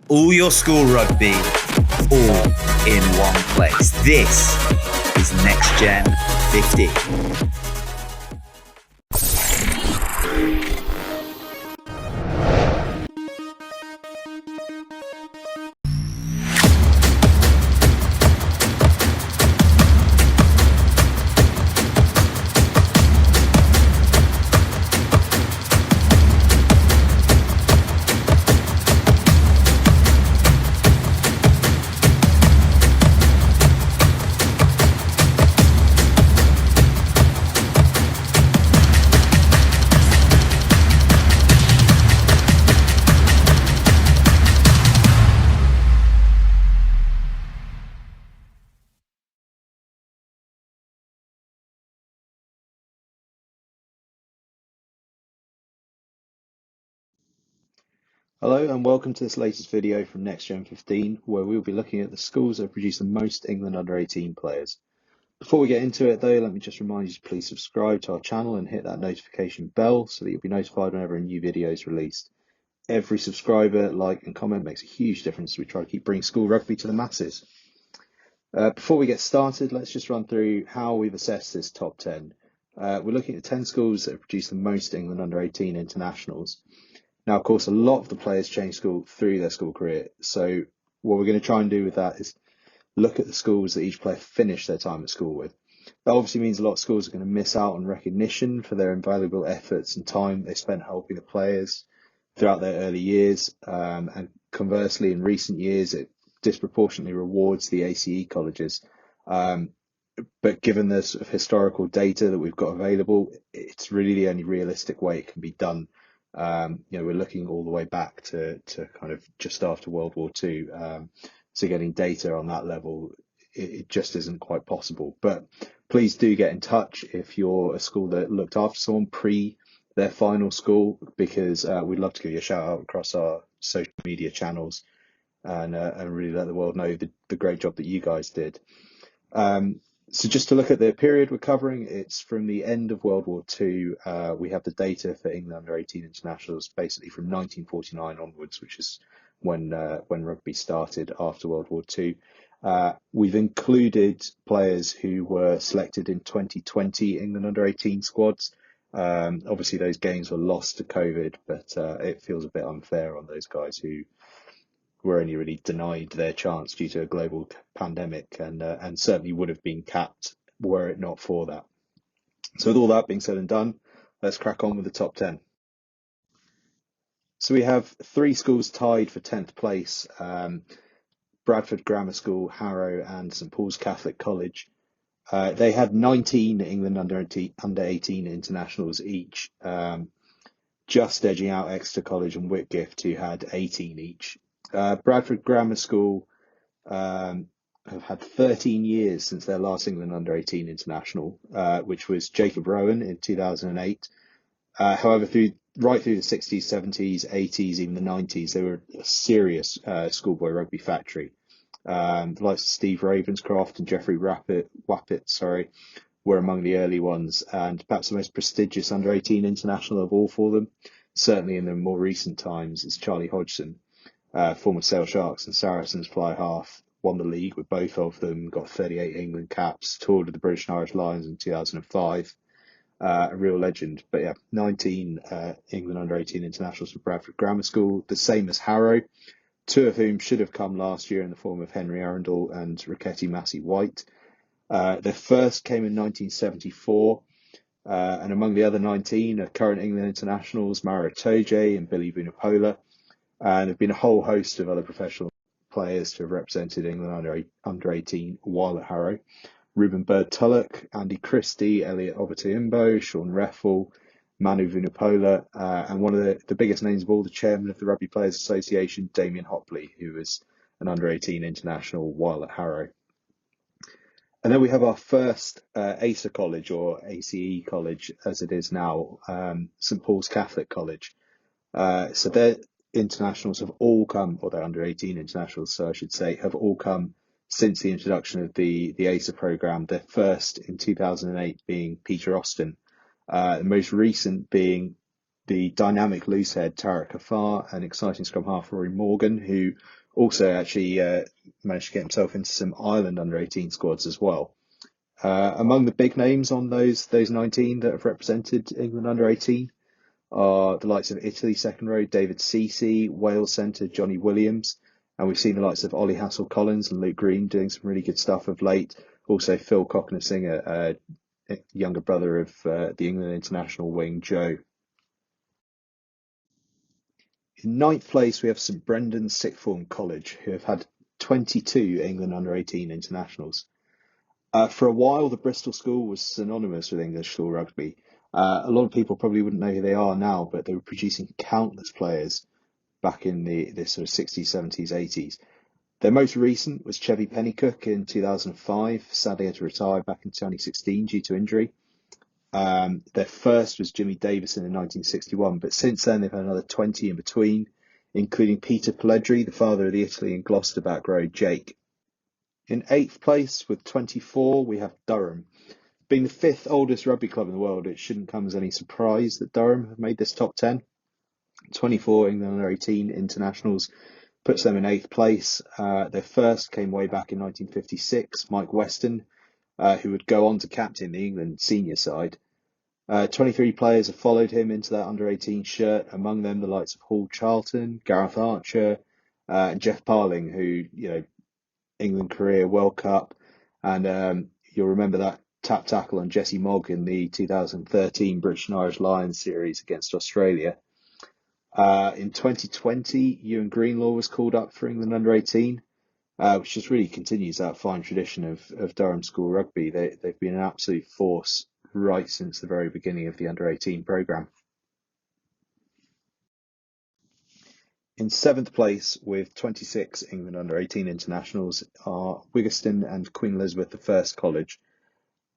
all your school rugby, all in one place. This is NextGen 15. Hello and welcome to this latest video from NextGen 15, where we'll be looking at the schools that have produced the most England under-18 players. Before we get into it though, let me just remind you to please subscribe to our channel and hit that notification bell so that you'll be notified whenever a new video is released. Every subscriber, like and comment makes a huge difference as we try to keep bringing school rugby to the masses. Before we get started, let's just run through how we've assessed this top 10. We're looking at 10 schools that have produced the most England under-18 internationals. Now, of course, a lot of the players change school through their school career. So what we're going to try and do with that is look at the schools that each player finished their time at school with. That obviously means a lot of schools are going to miss out on recognition for their invaluable efforts and time they spent helping the players throughout their early years. And conversely, in recent years, it disproportionately rewards the ACE colleges. But given the sort of historical data that we've got available, it's really the only realistic way it can be done. We're looking all the way back to kind of just after World War II. So getting data on that level, it just isn't quite possible. But please do get in touch if you're a school that looked after someone pre their final school, because we'd love to give you a shout out across our social media channels and really let the world know the great job that you guys did. So just to look at the period we're covering, it's from the end of World War II. We have the data for England under-18 internationals basically from 1949 onwards, which is when rugby started after World War II. We've included players who were selected in 2020 England under-18 squads. Obviously, those games were lost to COVID, but it feels a bit unfair on those guys who were only really denied their chance due to a global pandemic, and certainly would have been capped were it not for that. So with all that being said and done, let's crack on with the top 10. So we have 3 schools tied for 10th place, Bradford Grammar School, Harrow and St Paul's Catholic College. They had 19 England under-18 internationals each, just edging out Exeter College and Whitgift, who had 18 each. Bradford Grammar School have had 13 years since their last England under-18 international, which was Jacob Rowan in 2008. However, right through the 60s, 70s, 80s, even the 90s, they were a serious schoolboy rugby factory. The likes of Steve Ravenscroft and Geoffrey Wappett, were among the early ones, and perhaps the most prestigious under-18 international of all for them, certainly in the more recent times, is Charlie Hodgson. Former Sale Sharks and Saracens fly half, won the league with both of them, got 38 England caps, toured with the British and Irish Lions in 2005. A real legend. But yeah, 19 England under-18 internationals for Bradford Grammar School, the same as Harrow, 2 of whom should have come last year in the form of Henry Arundel and Riketi Massey-White. Their first came in 1974, and among the other 19 are current England internationals Mara Toje and Billy Vunipola. And there have been a whole host of other professional players to have represented England under-18 while at Harrow. Ruben Bird-Tulloch, Andy Christie, Elliot Obertimbo, Sean Reffel, Manu Vunipola, and one of the biggest names of all, the chairman of the Rugby Players Association, Damien Hopley, who was an under-18 international while at Harrow. And then we have our first ACE college, or ACE college as it is now, St Paul's Catholic College. So their internationals have all come, or their under-18 internationals, so I should say, have all come since the introduction of the ACE programme. Their first in 2008 being Peter Austin, the most recent being the dynamic loosehead Tarek Afar, and exciting scrum half Rory Morgan, who also actually managed to get himself into some Ireland under-18 squads as well. Among the big names on those 19 that have represented England under-18 are the likes of Italy second row, David Ceci, Wales centre, Johnny Williams, and we've seen the likes of Ollie Hassel-Collins and Luke Green doing some really good stuff of late. Also Phil Cocknessinger, younger brother of the England international wing Joe. In ninth place, we have St Brendan's Sixth Form College, who have had 22 England under-18 internationals. For a while, the Bristol school was synonymous with English school rugby. A lot of people probably wouldn't know who they are now, but they were producing countless players back in the sort of 60s, 70s, 80s. Their most recent was Chevy Pennycook in 2005. Sadly, had to retire back in 2016 due to injury. Their first was Jimmy Davison in 1961, but since then they've had another 20 in between, including Peter Pelledri, the father of the Italy and Gloucester back row, Jake. In eighth place with 24, we have Durham. Being the fifth oldest rugby club in the world, it shouldn't come as any surprise that Durham have made this top 10. 24 England under-18 internationals puts them in eighth place. Their first came way back in 1956, Mike Weston, who would go on to captain the England senior side. 23 players have followed him into that under-18 shirt, among them the likes of Hall Charlton, Gareth Archer, and Jeff Parling, who, England career World Cup, and you'll remember that tap tackle on Jesse Mogg in the 2013 British and Irish Lions series against Australia. In 2020, Ewan Greenlaw was called up for England under-18, which just really continues that fine tradition of Durham school rugby. They've been an absolute force right since the very beginning of the under-18 programme. In seventh place with 26 England under-18 internationals are Wigston and Queen Elizabeth I College.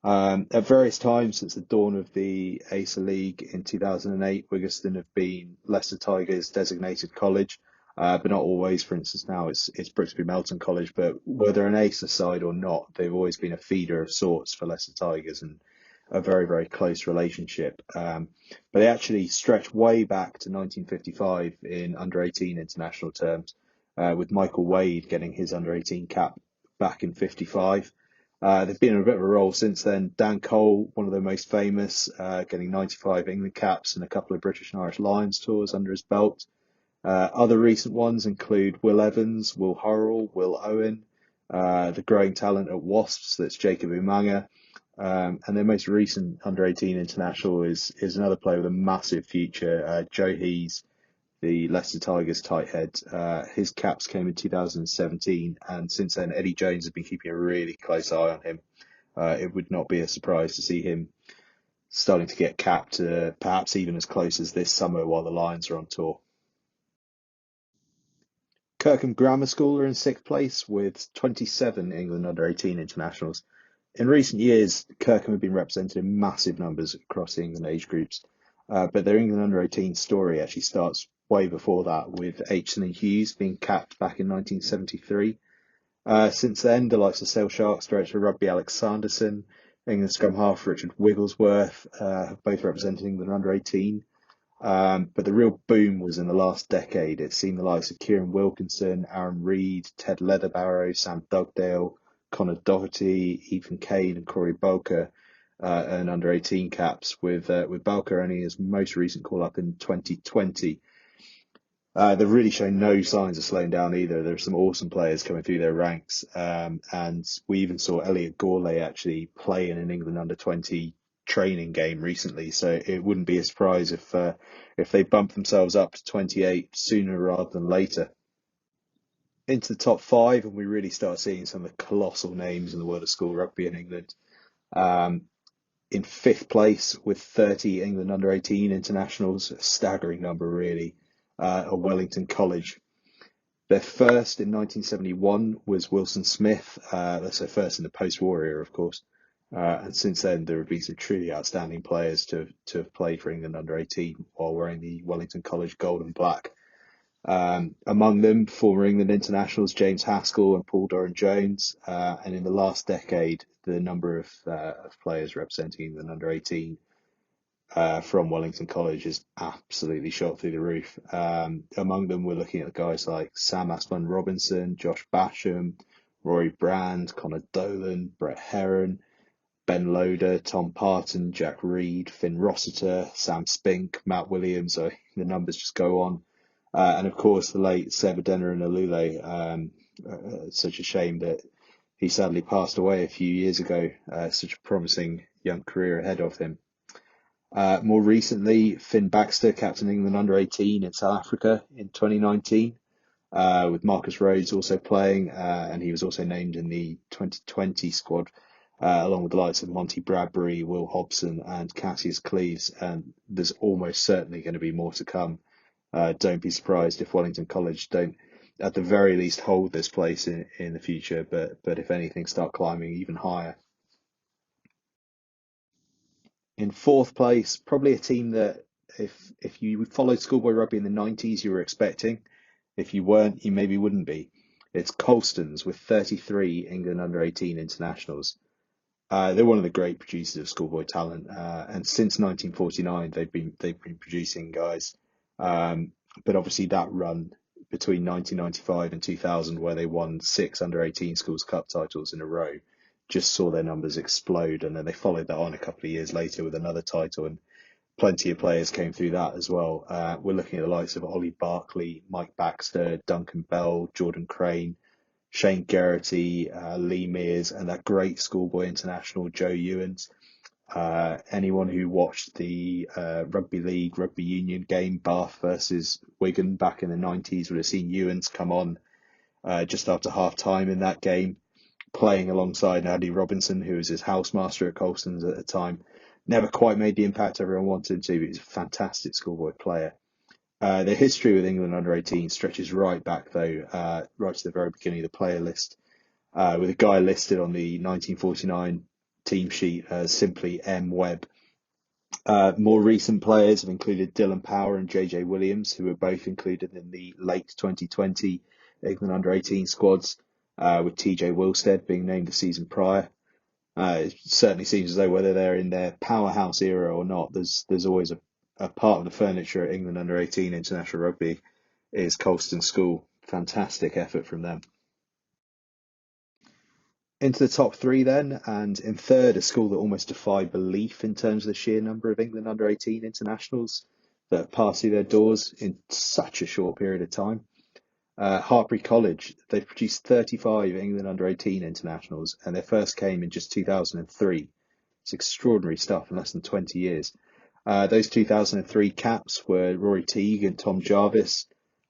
At various times since the dawn of the ASA League in 2008, Wigston have been Leicester Tigers designated college, but not always. For instance, now it's Brixby Melton College, but whether an ASA side or not, they've always been a feeder of sorts for Leicester Tigers and a very, very close relationship. But they actually stretch way back to 1955 in under-18 international terms, with Michael Wade getting his under-18 cap back in 55. They've been in a bit of a role since then. Dan Cole, one of the most famous, getting 95 England caps and a couple of British and Irish Lions tours under his belt. Other recent ones include Will Evans, Will Hurrell, Will Owen, the growing talent at Wasps, that's Jacob Umanga. And their most recent under-18 international is another player with a massive future, Joe Hees, the Leicester Tigers tight head. His caps came in 2017, and since then Eddie Jones has been keeping a really close eye on him. It would not be a surprise to see him starting to get capped, perhaps even as close as this summer while the Lions are on tour. Kirkham Grammar School are in sixth place with 27 England under-18 internationals. In recent years, Kirkham have been represented in massive numbers across the England age groups, but their England under-18 story actually starts way before that, with Aitchison and Hughes being capped back in 1973. Since then, the likes of Sale Sharks director Rugby Alex Sanderson, England scrum half Richard Wigglesworth have both represented England under-18. But the real boom was in the last decade. It's seen the likes of Kieran Wilkinson, Aaron Reid, Ted Leatherbarrow, Sam Dugdale, Connor Doherty, Ethan Kane and Corey Bulker earn under-18 caps, with Bulker only his most recent call-up in 2020. They've really shown no signs of slowing down either. There are some awesome players coming through their ranks, and we even saw Elliot Gourlay actually play in an England under-20 training game recently, so it wouldn't be a surprise if they bump themselves up to 28 sooner rather than later. Into the top five, and we really start seeing some of the colossal names in the world of school rugby in England. In fifth place with 30 England under-18 internationals, a staggering number really, are Wellington College. Their first in 1971 was Wilson Smith. That's their first in the post-war era, of course. And since then, there have been some truly outstanding players to have played for England under-18 while wearing the Wellington College gold and black. Among them, former England internationals James Haskell and Paul Doran-Jones. And in the last decade, the number of players representing England under-18 from Wellington College is absolutely shot through the roof. Among them, we're looking at guys like Sam Asplen-Robinson, Josh Basham, Rory Brand, Connor Dolan, Brett Heron, Ben Loader, Tom Parton, Jack Reed, Finn Rossiter, Sam Spink, Matt Williams. So the numbers just go on. And of course, the late Sedbergh and Alule. Such a shame that he sadly passed away a few years ago. Such a promising young career ahead of him. More recently, Finn Baxter, captain England under-18 in South Africa in 2019, with Marcus Rhodes also playing, and he was also named in the 2020 squad, along with the likes of Monty Bradbury, Will Hobson, and Cassius Cleves. And there's almost certainly going to be more to come. Don't be surprised if Wellington College don't, at the very least, hold this place in the future, but if anything, start climbing even higher. In fourth place, probably a team that if you followed schoolboy rugby in the 90s, you were expecting. If you weren't, you maybe wouldn't be. It's Colston's with 33 England under-18 internationals. They're one of the great producers of schoolboy talent, and since 1949 they've been producing guys. But obviously that run between 1995 and 2000, where they won 6 under-18 schools cup titles in a row, just saw their numbers explode, and then they followed that on a couple of years later with another title, and plenty of players came through that as well. We're looking at the likes of Ollie Barkley, Mike Baxter, Duncan Bell, Jordan Crane, Shane Geraghty, Lee Mears, and that great schoolboy international Joe Ewens. Anyone who watched the rugby league, rugby union game, Bath versus Wigan back in the 90s would have seen Ewens come on just after half time in that game, playing alongside Andy Robinson, who was his housemaster at Colston's at the time. Never quite made the impact everyone wanted him to, but he's a fantastic schoolboy player. The history with England under-18 stretches right back, though, right to the very beginning of the player list, with a guy listed on the 1949 team sheet as simply M. Webb. More recent players have included Dylan Power and JJ Williams, who were both included in the late 2020 England under-18 squads, with TJ Wilstead being named the season prior. It certainly seems as though whether they're in their powerhouse era or not, there's always a part of the furniture at England under-18 international rugby is Colston School. Fantastic effort from them. Into the top three then, and in third, a school that almost defied belief in terms of the sheer number of England under-18 internationals that passed through their doors in such a short period of time. Hartpury College, they've produced 35 England under-18 internationals, and their first came in just 2003. It's extraordinary stuff in less than 20 years. Those 2003 caps were Rory Teague and Tom Jarvis,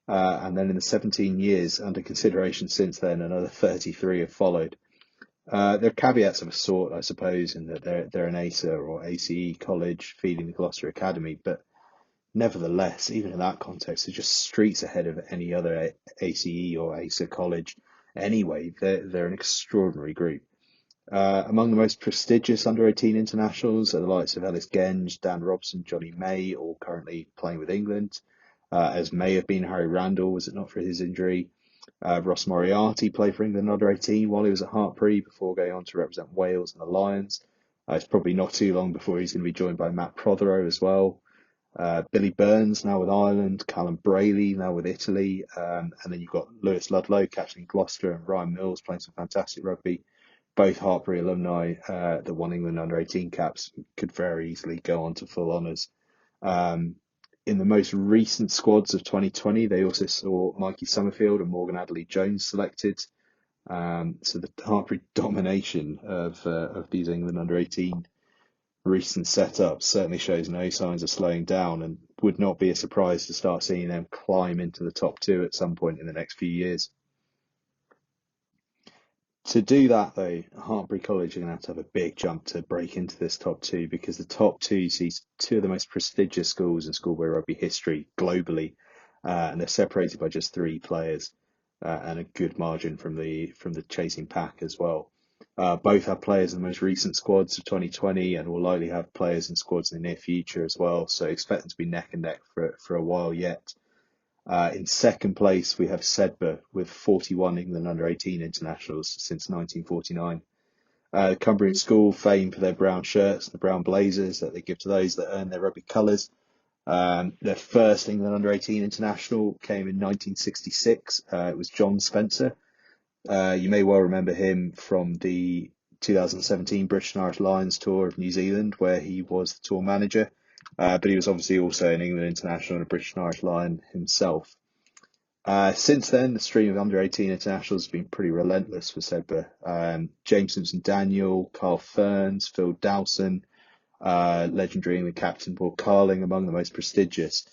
and then in the 17 years under consideration since then, another 33 have followed. There are caveats of a sort, I suppose, in that they're an ASA or ACE college feeding the Gloucester Academy, but nevertheless, even in that context, they're just streets ahead of any other ACE or ASA college. Anyway, they're an extraordinary group. Among the most prestigious under-18 internationals are the likes of Ellis Genge, Dan Robson, Johnny May, all currently playing with England, as may have been Harry Randall, was it not for his injury. Ross Moriarty played for England under-18 while he was at Hartpury before going on to represent Wales and the Lions. It's probably not too long before he's going to be joined by Matt Prothero as well. Billy Burns now with Ireland, Callum Brayley now with Italy, and then you've got Lewis Ludlow captaining Gloucester and Ryan Mills playing some fantastic rugby. Both Hartpury alumni that won England under-18 caps could very easily go on to full honours. In the most recent squads of 2020, they also saw Mikey Summerfield and Morgan Adderley-Jones selected. So the Hartpury domination of these England under-18 recent setups certainly shows no signs of slowing down, and would not be a surprise to start seeing them climb into the top two at some point in the next few years. To do that, though, Hartpury College are going to have a big jump to break into this top two, because the top two sees two of the most prestigious schools in schoolboy rugby history globally, and they're separated by just 3 players and a good margin from the chasing pack as well. Both have players in the most recent squads of 2020 and will likely have players in squads in the near future as well, so expect them to be neck and neck for a while yet. In second place, we have Sedbergh with 41 England under-18 internationals since 1949. Cumbrian school famed for their brown shirts, the brown blazers that they give to those that earn their rugby colours. Their first England under-18 international came in 1966. It was John Spencer. You may well remember him from the 2017 British and Irish Lions tour of New Zealand, where he was the tour manager. But he was obviously also an England international and a British and Irish Lion himself. Since then, the stream of under-18 internationals has been pretty relentless for Sedbergh. James Simpson-Daniel, Carl Ferns, Phil Dowson, legendary England captain Paul Carling, among the most prestigious.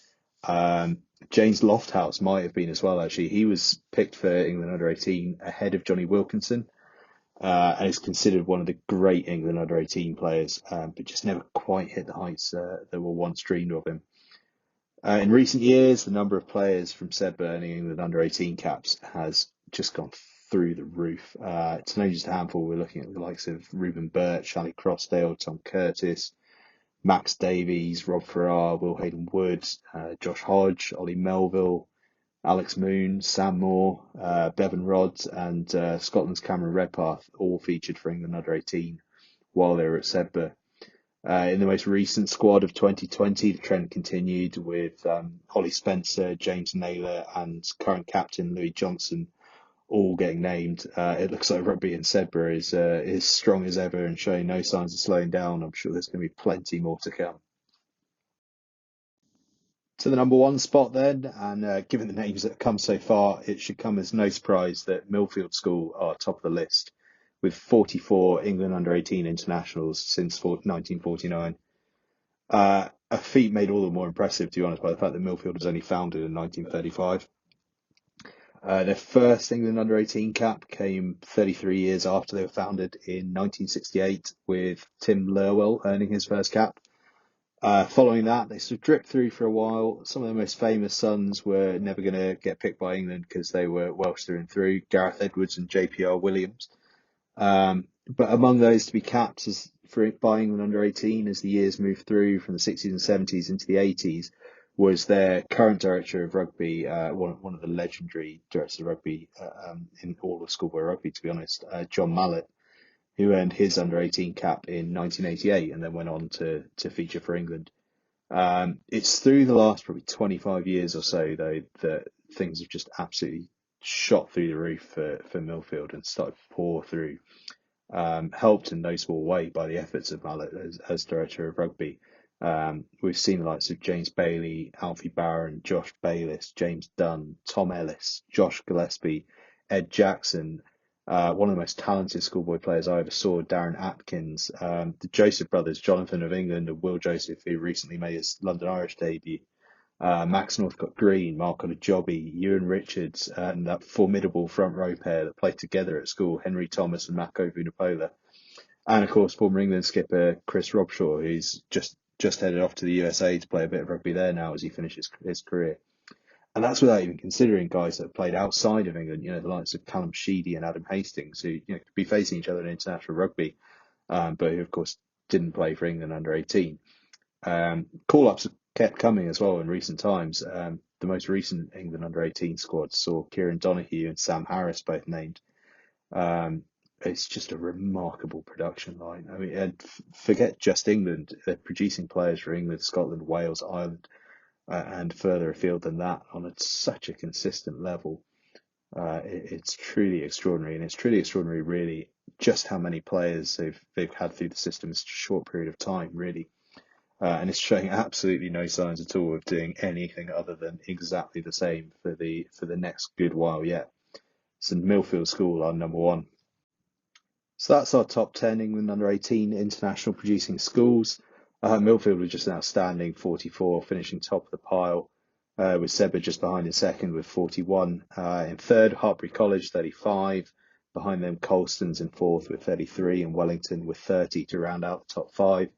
James Lofthouse might have been as well, actually. He was picked for England under-18 ahead of Johnny Wilkinson, and is considered one of the great England under-18 players, but just never quite hit the heights that were once dreamed of him. In recent years, the number of players from Sedbergh earning England under-18 caps has just gone through the roof. It's not just a handful. We're looking at the likes of Reuben Burt, Charlie Crossdale, Tom Curtis, Max Davies, Rob Farrar, Will Hayden Wood, Josh Hodge, Ollie Melville, Alex Moon, Sam Moore, Bevan Rhodes, and Scotland's Cameron Redpath all featured for England under-18 while they were at Sedbergh. In the most recent squad of 2020, the trend continued with Ollie Spencer, James Naylor, and current captain Louis Johnson all getting named. It looks like rugby in Sedbergh is strong as ever and showing no signs of slowing down. I'm sure there's going to be plenty more to come. To the number one spot then, and given the names that have come so far, it should come as no surprise that Millfield School are top of the list, with 44 England under-18 internationals since 1949. A feat made all the more impressive, to be honest, by the fact that Millfield was only founded in 1935. Their first England under-18 cap came 33 years after they were founded in 1968, with Tim Lurwell earning his first cap. Following that, they sort of dripped through for a while. Some of the most famous sons were never going to get picked by England because they were Welsh through and through, Gareth Edwards and JPR Williams. But among those to be capped by England under-18 as the years moved through from the 60s and 70s into the 80s was their current director of rugby, one of the legendary directors of rugby in all of schoolboy rugby, to be honest, John Mallett, who earned his under-18 cap in 1988 and then went on to feature for England. It's through the last probably 25 years or so, though, that things have just absolutely shot through the roof for Millfield and started to pour through, helped in no small way by the efforts of Mallett as director of rugby. We've seen the likes of James Bailey, Alfie Barron, Josh Bayliss, James Dunn, Tom Ellis, Josh Gillespie, Ed Jackson, one of the most talented schoolboy players I ever saw, Darren Atkins, the Joseph brothers, Jonathan of England and Will Joseph, who recently made his London Irish debut, Max Northcott Green, Mark Olajobi, Ewan Richards, and that formidable front row pair that played together at school, Henry Thomas and Mako Vunipola. And of course, former England skipper Chris Robshaw, who's just headed off to the USA to play a bit of rugby there now as he finishes his career. And that's without even considering guys that have played outside of England, the likes of Callum Sheedy and Adam Hastings, who could be facing each other in international rugby, but who, of course, didn't play for England under-18. Call-ups have kept coming as well in recent times. The most recent England under-18 squad saw Kieran Donahue and Sam Harris both named. It's just a remarkable production line. I mean, and forget just England. They're producing players for England, Scotland, Wales, Ireland, and further afield than that on such a consistent level. It's truly extraordinary, and it's truly extraordinary, really, just how many players they've had through the system in such a short period of time, really. And it's showing absolutely no signs at all of doing anything other than exactly the same for the next good while yet. So Millfield School are number one. So that's our top 10 England under-18 international producing schools. Millfield was just an outstanding 44, finishing top of the pile, with Sedbergh just behind in second with 41. In third, Hartpury College, 35. Behind them, Colston's in fourth with 33, and Wellington with 30 to round out the top five.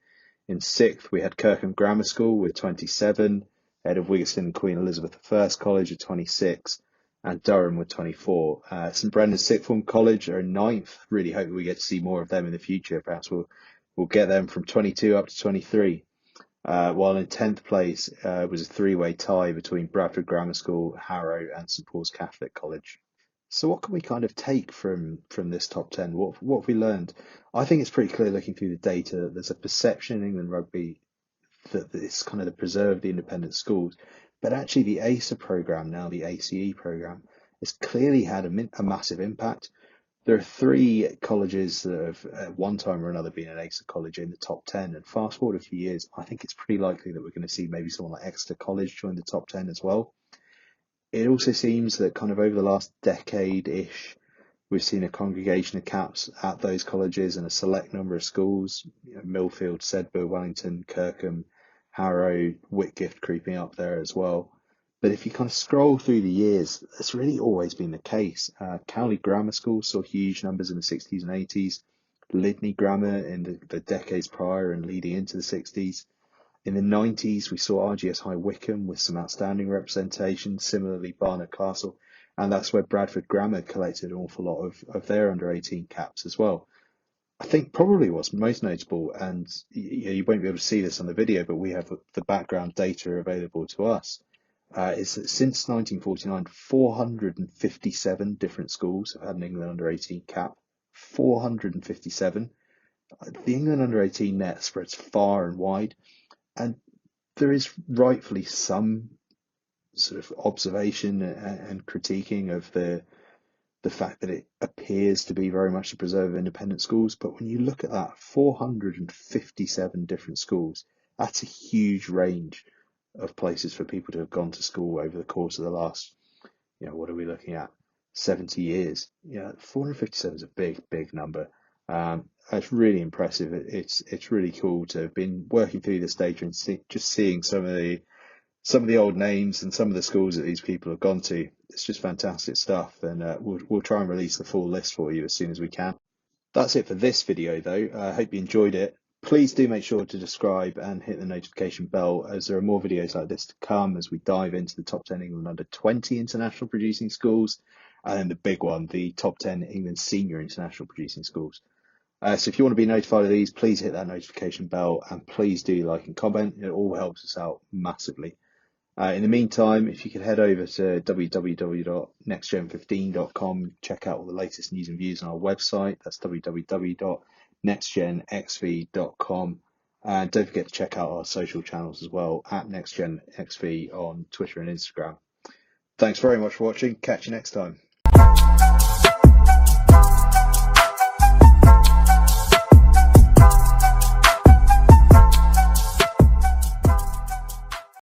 In sixth, we had Kirkham Grammar School with 27, ahead of Wigston and Queen Elizabeth I College at 26. And Durham with 24. St Brendan's Sixth Form College are in ninth. Really hope that we get to see more of them in the future. Perhaps we'll get them from 22 up to 23. While in 10th place was a three-way tie between Bradford Grammar School, Harrow, and St Paul's Catholic College. So what can we kind of take from this top 10? What have we learned? I think it's pretty clear looking through the data that there's a perception in England rugby that it's kind of the preserve the independent schools, but actually the ACER program, now the ACE program, has clearly had a massive impact. There are three colleges that have at one time or another been an ACER college in the top 10, and fast forward a few years, I think it's pretty likely that we're going to see maybe someone like Exeter College join the top 10 as well. It also seems that kind of over the last decade-ish, we've seen a congregation of caps at those colleges and a select number of schools, Millfield, Sedbergh, Wellington, Kirkham, Harrow, Whitgift creeping up there as well. But if you kind of scroll through the years, it's really always been the case. Cowley Grammar School saw huge numbers in the 60s and 80s. Lydney Grammar in the decades prior and leading into the 60s. In the 90s, we saw RGS High Wycombe with some outstanding representation, similarly Barnard Castle, and that's where Bradford Grammar collected an awful lot of their under-18 caps as well. I think probably what's most notable, and you won't be able to see this on the video, but we have the background data available to us, is that since 1949, 457 different schools have had an England under-18 cap. 457. The England under-18 net spreads far and wide. And there is rightfully some sort of observation and critiquing of the fact that it appears to be very much a preserve of independent schools. But when you look at that, 457 different schools, that's a huge range of places for people to have gone to school over the course of the last, what are we looking at? 70 years. 457 is a big, big number. It's really impressive. It's really cool to have been working through this data and just seeing some of the old names and some of the schools that these people have gone to. It's just fantastic stuff, and we'll try and release the full list for you as soon as we can. That's it for this video, though. I hope you enjoyed it. Please do make sure to subscribe and hit the notification bell, as there are more videos like this to come as we dive into the top 10 England under 20 international producing schools, and then the big one, the top 10 England senior international producing schools. So if you want to be notified of these, please hit that notification bell, and please do like and comment. It all helps us out massively. In the meantime, if you could head over to www.nextgen15.com, check out all the latest news and views on our website. That's www.nextgenxv.com. And don't forget to check out our social channels as well, at NextGenXV on Twitter and Instagram. Thanks very much for watching. Catch you next time.